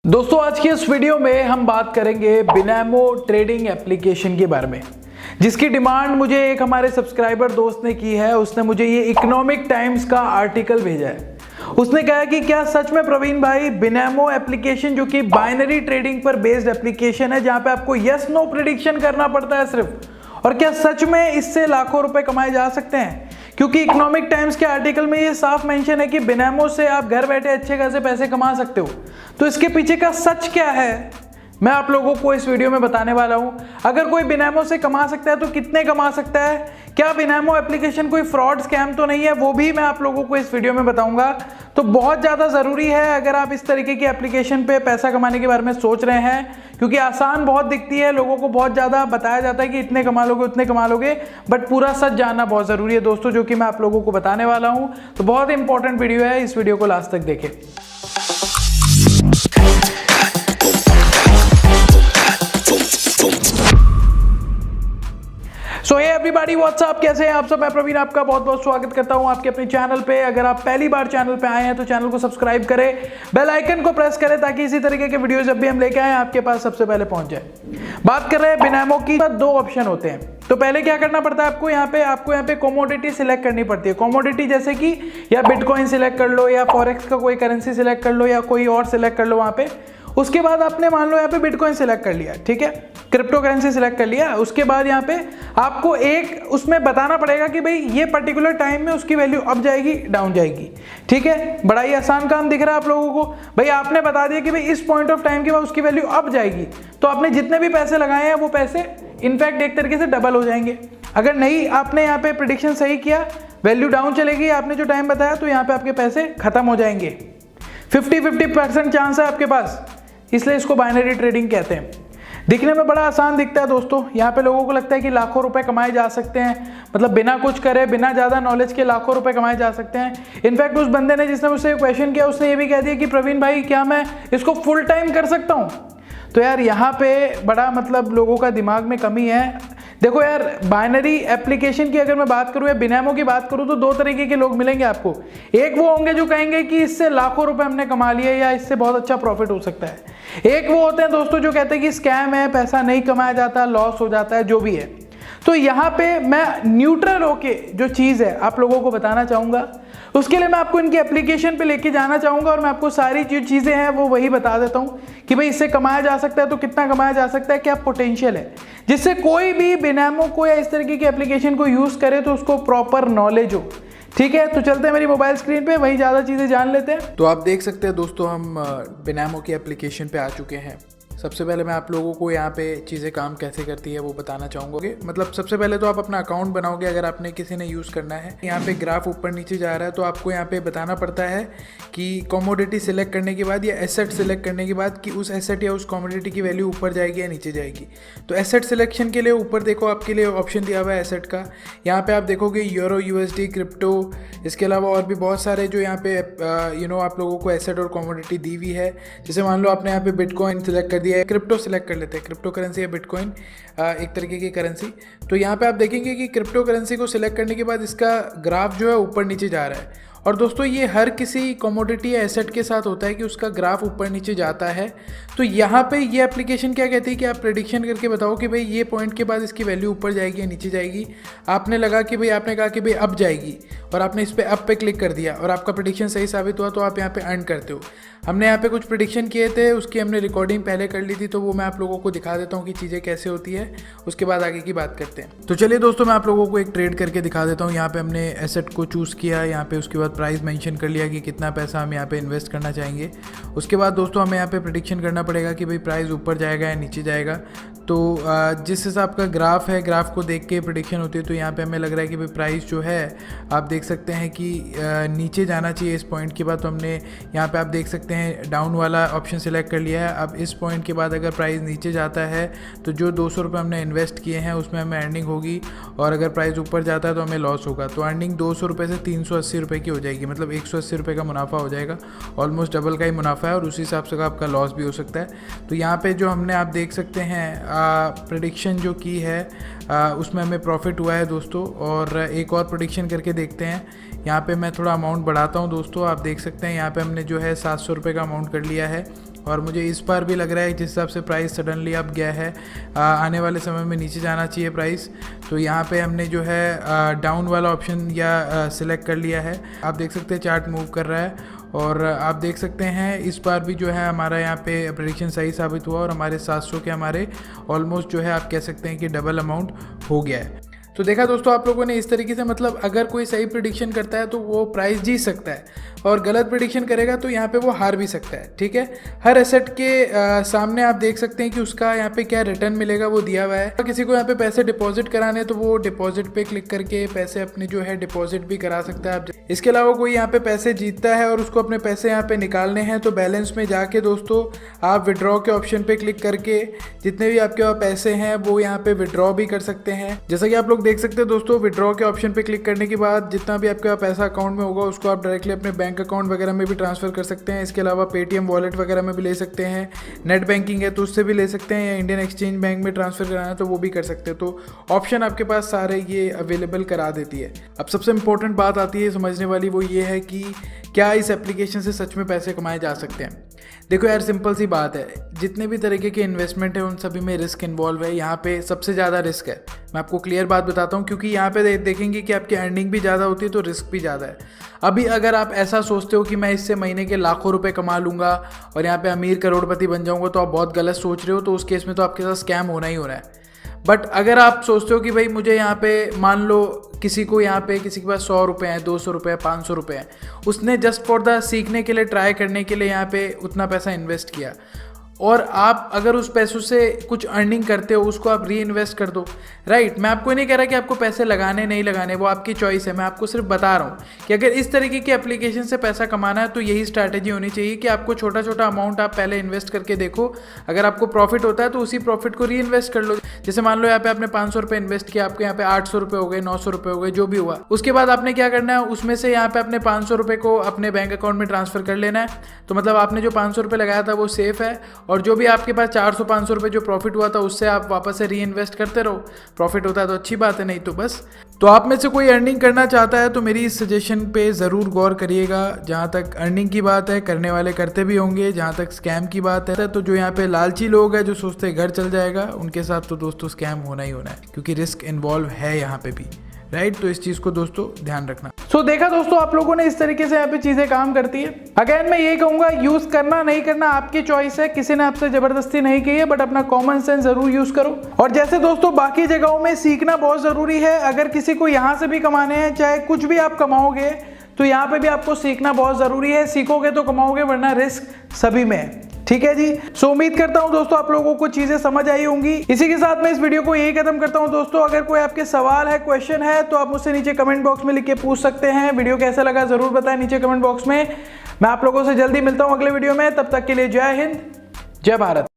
दोस्तों आज की इस वीडियो में हम बात करेंगे बिनैमो ट्रेडिंग एप्लीकेशन के बारे में, जिसकी डिमांड मुझे एक हमारे सब्सक्राइबर दोस्त ने की है। उसने मुझे ये इकोनॉमिक टाइम्स का आर्टिकल भेजा है। उसने कहा कि क्या सच में प्रवीण भाई बिनैमो एप्लीकेशन जो कि बाइनरी ट्रेडिंग पर बेस्ड एप्लीकेशन है, जहां पे आपको यस नो प्रेडिक्शन करना पड़ता है सिर्फ, और क्या सच में इससे लाखों रुपए कमाए जा सकते हैं? क्योंकि इकोनॉमिक टाइम्स के आर्टिकल में ये साफ मेंशन है कि बिनैमो से आप घर बैठे अच्छे खासे पैसे कमा सकते हो। तो इसके पीछे का सच क्या है, मैं आप लोगों को इस वीडियो में बताने वाला हूं। अगर कोई बिनैमो से कमा सकता है तो कितने कमा सकता है, क्या बिनैमो एप्लीकेशन कोई फ्रॉड स्कैम तो नहीं है, वो भी मैं आप लोगों को इस वीडियो में बताऊंगा। तो बहुत ज़्यादा ज़रूरी है अगर आप इस तरीके की एप्लीकेशन पे पैसा कमाने के बारे में सोच रहे हैं, क्योंकि आसान बहुत दिखती है, लोगों को बहुत ज़्यादा बताया जाता है कि इतने कमा लोगे उतने कमा लोगे, बट पूरा सच जानना बहुत ज़रूरी है दोस्तों, जो कि मैं आप लोगों को बताने वाला हूँ। तो बहुत इंपॉर्टेंट वीडियो है, इस वीडियो को लास्ट तक देखें। सो हे एवरीबॉडी, व्हाट्सअप, कैसे हैं आप सब? मैं प्रवीण आपका बहुत बहुत स्वागत करता हूं आपके अपने चैनल पे। अगर आप पहली बार चैनल पे आए हैं तो चैनल को सब्सक्राइब करें, बेल आइकन को प्रेस करें, ताकि इसी तरीके के वीडियो जब भी हम लेके आए आपके पास सबसे पहले पहुंच जाए। बात कर रहे हैं बिनैमो की। दो ऑप्शन होते हैं। तो पहले क्या करना पड़ता है आपको यहाँ पे कमोडिटी सिलेक्ट करनी पड़ती है। कमोडिटी जैसे कि या बिटकॉइन सिलेक्ट कर लो, या फॉरेक्स का कोई करेंसी सिलेक्ट कर लो, या कोई और सिलेक्ट कर लो वहाँ पे। उसके बाद आपने मान लो यहाँ पे बिटकॉइन सिलेक्ट कर लिया, ठीक है, क्रिप्टो करेंसी सिलेक्ट कर लिया। उसके बाद यहाँ पे आपको एक उसमें बताना पड़ेगा कि भाई ये पर्टिकुलर टाइम में उसकी वैल्यू अप जाएगी डाउन जाएगी, ठीक है। बड़ा ही आसान काम दिख रहा है आप लोगों को। भाई आपने बता दिया कि भाई इस पॉइंट ऑफ टाइम के बाद उसकी वैल्यू अप जाएगी, तो आपने जितने भी पैसे लगाए हैं वो पैसे इनफैक्ट एक तरीके से डबल हो जाएंगे। अगर नहीं आपने यहाँ पे प्रेडिक्शन सही किया, वैल्यू डाउन चलेगी, आपने जो टाइम बताया, तो यहाँ पे आपके पैसे खत्म हो जाएंगे। 50-50% चांस है आपके पास, इसलिए इसको बाइनरी ट्रेडिंग कहते हैं। दिखने में बड़ा आसान दिखता है दोस्तों। यहाँ पे लोगों को लगता है कि लाखों रुपए कमाए जा सकते हैं, मतलब बिना कुछ करे, बिना ज़्यादा नॉलेज के लाखों रुपए कमाए जा सकते हैं। इनफैक्ट उस बंदे ने जिसने मुझसे क्वेश्चन किया, उसने ये भी कह दिया कि प्रवीण भाई क्या मैं इसको फुल टाइम कर सकता हूँ? तो यार यहाँ पे बड़ा मतलब लोगों का दिमाग में कमी है। देखो यार, बाइनरी एप्लीकेशन की अगर मैं बात करूँ या बिनैमो की बात करूँ, तो दो तरीके के लोग मिलेंगे आपको। एक वो होंगे जो कहेंगे कि इससे लाखों रुपए हमने कमा लिए, या इससे बहुत अच्छा प्रॉफिट हो सकता है। एक वो होते हैं दोस्तों जो कहते हैं कि स्कैम है, पैसा नहीं कमाया जाता, लॉस हो जाता है, जो भी है। तो यहाँ पे मैं न्यूट्रल होके जो चीज़ है आप लोगों को बताना चाहूँगा। उसके लिए मैं आपको इनकी एप्लीकेशन पे लेके जाना चाहूँगा, और मैं आपको सारी जो चीज़ें हैं वो वही बता देता हूँ कि भाई इससे कमाया जा सकता है तो कितना कमाया जा सकता है, क्या पोटेंशियल है, जिससे कोई भी बिनैमो को या इस तरीके की एप्लीकेशन को यूज़ करे तो उसको प्रॉपर नॉलेज हो। ठीक है, तो चलते हैं मेरी मोबाइल स्क्रीन पे, वही ज़्यादा चीज़ें जान लेते हैं। तो आप देख सकते हैं दोस्तों, हम बिनैमो की एप्लीकेशन पे आ चुके हैं। सबसे पहले मैं आप लोगों को यहाँ पे चीज़ें काम कैसे करती है वो बताना चाहूँगा। मतलब सबसे पहले तो आप अपना अकाउंट बनाओगे, अगर आपने किसी ने यूज़ करना है। यहाँ पे ग्राफ ऊपर नीचे जा रहा है, तो आपको यहाँ पे बताना पड़ता है कि कमोडिटी सिलेक्ट करने के बाद या एसेट सिलेक्ट करने के बाद कि उस एसेट या उस कमोडिटी की वैल्यू ऊपर जाएगी या नीचे जाएगी। तो एसेट सिलेक्शन के लिए ऊपर देखो आपके लिए ऑप्शन दिया हुआ है एसेट का। यहाँ पे आप देखोगे यूरो, यूएसडी, क्रिप्टो, इसके अलावा और भी बहुत सारे जो यहाँ पे आप लोगों को एसेट और कमोडिटी दी हुई है। जैसे मान लो आपने यहाँ पे बिटकॉइन सिलेक्ट कर दिया है, क्रिप्टो सिलेक्ट कर लेते हैं, क्रिप्टो करेंसी या बिटकॉइन एक तरीके की करेंसी। तो यहाँ पे आप देखेंगे कि क्रिप्टो करेंसी को सिलेक्ट करने के बाद इसका ग्राफ जो है ऊपर नीचे जा रहा है। और दोस्तों ये हर किसी कमोडिटी या एसेट के साथ होता है कि उसका ग्राफ ऊपर नीचे जाता है। तो यहाँ पे ये एप्लीकेशन क्या कहती है कि आप प्रेडिक्शन करके बताओ कि भाई ये पॉइंट के बाद इसकी वैल्यू ऊपर जाएगी या नीचे जाएगी। आपने कहा कि भाई अप जाएगी, और आपने इस पर अप पे क्लिक कर दिया और आपका प्रेडिक्शन सही साबित हुआ, तो आप यहाँ पे अर्न करते हो। हमने यहाँ पे कुछ प्रेडिक्शन किए थे, उसकी हमने रिकॉर्डिंग पहले कर ली थी, तो वो मैं आप लोगों को दिखा देता हूँ कि चीज़ें कैसे होती है, उसके बाद आगे की बात करते हैं। तो चलिए दोस्तों, मैं आप लोगों को एक ट्रेड करके दिखा देता हूँ। यहाँ पे हमने एसेट को चूज़ किया, यहाँ पे उसके बाद प्राइस मेंशन कर लिया कि कितना पैसा हम यहाँ पे इन्वेस्ट करना चाहेंगे। उसके बाद दोस्तों हमें यहाँ पे प्रेडिक्शन करना पड़ेगा कि भाई प्राइस ऊपर जाएगा या नीचे जाएगा। तो जिस हिसाब का ग्राफ है, ग्राफ को देख के प्रेडिक्शन होती है। तो यहाँ पे हमें लग रहा है कि भाई प्राइस जो है आप देख सकते हैं कि नीचे जाना चाहिए इस पॉइंट के बाद। तो हमने यहाँ पे आप देख सकते हैं डाउन वाला ऑप्शन सिलेक्ट कर लिया है। अब इस पॉइंट के बाद अगर प्राइस नीचे जाता है तो जो 200 रुपये हमने इन्वेस्ट किए हैं उसमें हमें अर्निंग होगी, और अगर प्राइस ऊपर जाता है तो हमें लॉस होगा। तो अर्निंग 200 रुपये से 380 रुपये की हो जाएगी, मतलब 180 रुपये का मुनाफा हो जाएगा। ऑलमोस्ट डबल का ही मुनाफा है, और उसी हिसाब से आपका लॉस भी हो सकता है। तो यहाँ पे जो हमने आप देख सकते हैं प्रेडिक्शन जो की है उसमें हमें प्रॉफिट हुआ है दोस्तों। और एक और प्रेडिक्शन करके देखते हैं। यहाँ पे मैं थोड़ा अमाउंट बढ़ाता हूँ दोस्तों, आप देख सकते हैं यहाँ पे हमने जो है 700 रुपये का अमाउंट कर लिया है। और मुझे इस बार भी लग रहा है जिस हिसाब से प्राइस सडनली अब गया है, आने वाले समय में नीचे जाना चाहिए प्राइस। तो यहाँ पे हमने जो है डाउन वाला ऑप्शन या सिलेक्ट कर लिया है। आप देख सकते हैं चार्ट मूव कर रहा है और आप देख सकते हैं इस बार भी जो है हमारा यहाँ पे प्रेडिक्शन सही साबित हुआ और हमारे 700 के हमारे ऑलमोस्ट जो है आप कह सकते हैं कि डबल अमाउंट हो गया है। तो देखा दोस्तों आप लोगों ने इस तरीके से, मतलब अगर कोई सही प्रेडिक्शन करता है तो वो प्राइस जीत सकता है और गलत प्रेडिक्शन करेगा तो यहाँ पे वो हार भी सकता है। ठीक है, हर एसेट के सामने आप देख सकते हैं कि उसका यहाँ पे क्या रिटर्न मिलेगा वो दिया हुआ है। तो किसी को यहाँ पे पैसे डिपॉजिट कराने तो वो डिपॉजिट पे क्लिक करके पैसे अपने जो है डिपॉजिट भी करा सकता है। इसके अलावा कोई यहाँ पे पैसे जीतता है और उसको अपने पैसे यहाँ पे निकालने हैं तो बैलेंस में जाके दोस्तों आप विड्रॉ के ऑप्शन पे क्लिक करके जितने भी आपके पास पैसे हैं वो यहाँ पे विड्रॉ भी कर सकते हैं। जैसा कि आप लोग देख सकते हैं दोस्तों, विड्रॉ के ऑप्शन पे क्लिक करने के बाद जितना भी आपके पास पैसा अकाउंट में होगा उसको आप डायरेक्टली अपने बैंक अकाउंट वगैरह में भी ट्रांसफर कर सकते हैं। इसके अलावा पेटीएम वॉलेट वगैरह में भी ले सकते हैं, नेट बैंकिंग है तो उससे भी ले सकते हैं, या इंडियन एक्सचेंज बैंक में ट्रांसफर कराना है तो वो भी कर सकते हैं। तो ऑप्शन आपके पास सारे ये अवेलेबल करा देती है। अब सबसे इंपॉर्टेंट बात आती है समझने वाली, वो ये है कि क्या इस एप्लीकेशन से सच में पैसे कमाए जा सकते हैं। देखो यार, सिंपल सी बात है, जितने भी तरीके के इन्वेस्टमेंट है उन सभी में रिस्क इन्वॉल्व है। यहाँ पे सबसे ज़्यादा रिस्क है, मैं आपको क्लियर बात बताता हूँ, क्योंकि यहाँ पे देखेंगे कि आपकी अर्निंग भी ज़्यादा होती है तो रिस्क भी ज़्यादा है। अभी अगर आप ऐसा सोचते हो कि मैं इससे महीने के लाखों रुपए कमा लूँगा और यहाँ पे अमीर करोड़पति बन जाऊँगा, तो आप बहुत गलत सोच रहे हो। तो उस केस में तो आपके साथ स्कैम होना ही होना है। बट अगर आप सोचते हो कि भाई मुझे यहाँ पे, मान लो किसी को यहाँ पे, किसी के पास 100 रुपये हैं, 200 रुपये हैं, 500 रुपये हैं, उसने जस्ट फॉर द सीखने के लिए, ट्राई करने के लिए यहाँ पे उतना पैसा इन्वेस्ट किया, और आप अगर उस पैसों से कुछ अर्निंग करते हो उसको आप री इन्वेस्ट कर दो। राइट, मैं आपको नहीं कह रहा कि आपको पैसे लगाने नहीं लगाने, वो आपकी चॉइस है। मैं आपको सिर्फ बता रहा हूँ कि अगर इस तरीके की एप्लीकेशन से पैसा कमाना है तो यही स्ट्रैटेजी होनी चाहिए कि आपको छोटा छोटा अमाउंट आप पहले इन्वेस्ट करके देखो। अगर आपको प्रॉफिट होता है तो उसी प्रॉफिट को री इन्वेस्ट कर लो। जैसे मान लो यहाँ पे आपने 500 रुपये इन्वेस्ट किया, आपके यहाँ पे 800 रुपये हो गए, 900 रुपये हो गए, जो भी हुआ, उसके बाद आपने क्या करना है, उसमें से यहाँ पे अपने 500 रुपये को अपने बैंक अकाउंट में ट्रांसफर कर लेना है। तो मतलब आपने जो 500 रुपये लगाया था वो सेफ है, और जो भी आपके पास 400-500 रुपये जो प्रॉफिट हुआ था उससे आप वापस से री इन्वेस्ट करते रहो। प्रॉफिट होता है तो अच्छी बात है, नहीं तो बस। तो आप में से कोई अर्निंग करना चाहता है तो मेरी इस सजेशन पे ज़रूर गौर करिएगा। जहाँ तक अर्निंग की बात है, करने वाले करते भी होंगे। जहाँ तक स्कैम की बात है, तो जो यहाँ पे लालची लोग हैं जो सोचते हैं घर चल जाएगा, उनके साथ तो दोस्तों स्कैम होना ही होना है, क्योंकि रिस्क इन्वॉल्व है यहाँ पे भी। राइट, तो इस चीज़ को दोस्तों ध्यान रखना। सो देखा दोस्तों, आप लोगों ने इस तरीके से यहाँ पे चीज़ें काम करती है। अगेन मैं ये कहूँगा, यूज़ करना नहीं करना आपकी चॉइस है, किसी ने आपसे ज़बरदस्ती नहीं की है, बट अपना कॉमन सेंस ज़रूर यूज़ करो। और जैसे दोस्तों बाकी जगहों में सीखना बहुत ज़रूरी है। अगर किसी को यहाँ से भी कमाने हैं, चाहे कुछ भी आप कमाओगे, तो यहाँ पे भी आपको सीखना बहुत ज़रूरी है। सीखोगे तो कमाओगे, वरना रिस्क सभी में है। ठीक है जी। सो उम्मीद करता हूं दोस्तों आप लोगों को चीजें समझ आई होंगी। इसी के साथ मैं इस वीडियो को यही खत्म करता हूं दोस्तों। अगर कोई आपके सवाल है, क्वेश्चन है, तो आप मुझसे नीचे कमेंट बॉक्स में लिख के पूछ सकते हैं। वीडियो कैसा लगा जरूर बताएं नीचे कमेंट बॉक्स में। मैं आप लोगों से जल्दी मिलता हूं अगले वीडियो में। तब तक के लिए जय हिंद, जय भारत।